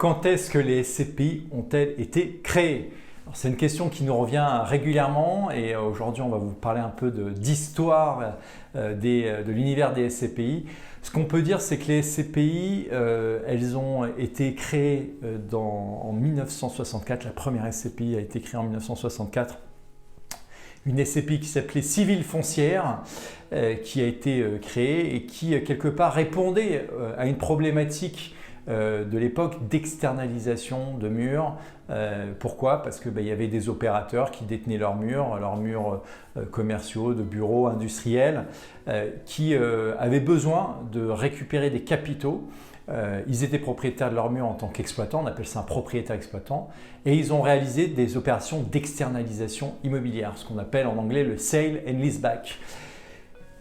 Quand est-ce que les SCPI ont-elles été créées? C'est une question qui nous revient régulièrement et aujourd'hui on va vous parler un peu d'histoire de l'univers des SCPI. Ce qu'on peut dire, c'est que les SCPI, elles ont été créées en 1964. La première SCPI a été créée en 1964. Une SCPI qui s'appelait Civile Foncière, qui a été créée et qui quelque part répondait à une problématique de l'époque d'externalisation de murs. Pourquoi? Parce qu'il y avait des opérateurs qui détenaient leurs murs commerciaux, de bureaux, industriels, qui avaient besoin de récupérer des capitaux. Ils étaient propriétaires de leurs murs en tant qu'exploitants, on appelle ça un propriétaire exploitant, et ils ont réalisé des opérations d'externalisation immobilière, ce qu'on appelle en anglais le sale and leaseback.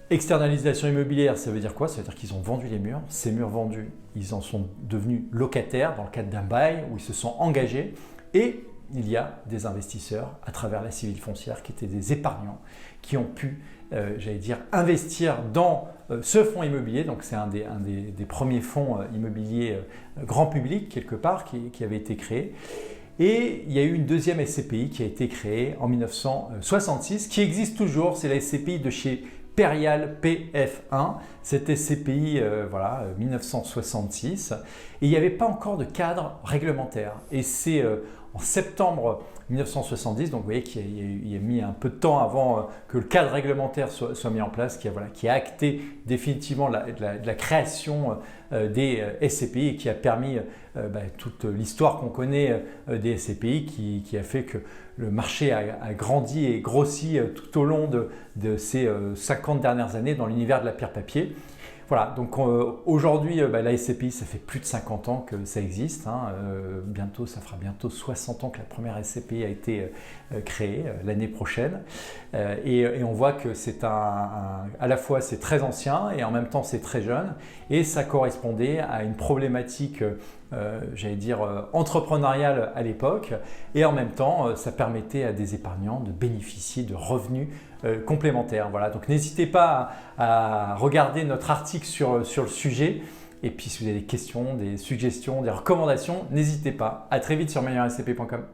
Externalisation immobilière, ça veut dire quoi? Ça veut dire qu'ils ont vendu les murs. Ces murs vendus, ils en sont devenus locataires dans le cadre d'un bail où ils se sont engagés. Et il y a des investisseurs à travers la civile foncière qui étaient des épargnants qui ont pu, j'allais dire, investir dans ce fonds immobilier. Donc c'est un des premiers fonds immobiliers grand public quelque part qui avait été créé. Et il y a eu une deuxième SCPI qui a été créée en 1966 qui existe toujours. C'est la SCPI de chez Perial PF1, cette SCPI 1966, et il n'y avait pas encore de cadre réglementaire. Et c'est en septembre 1970, donc vous voyez qu'il y a mis un peu de temps avant que le cadre réglementaire soit mis en place, qui a acté définitivement la création des SCPI et qui a permis toute l'histoire qu'on connaît des SCPI qui a fait que le marché a grandi et grossi tout au long de ces 50 dernières années dans l'univers de la pierre papier. Voilà, donc aujourd'hui, la SCPI, ça fait plus de 50 ans que ça existe. Ça fera bientôt 60 ans que la première SCPI a été créée l'année prochaine. Et on voit que c'est à la fois c'est très ancien et en même temps c'est très jeune. Et ça correspondait à une problématique j'allais dire entrepreneuriale à l'époque, et en même temps ça permettait à des épargnants de bénéficier de revenus complémentaires. Voilà, donc n'hésitez pas à regarder notre article sur le sujet, et puis si vous avez des questions, des suggestions, des recommandations, n'hésitez pas. À très vite sur meilleurscp.com.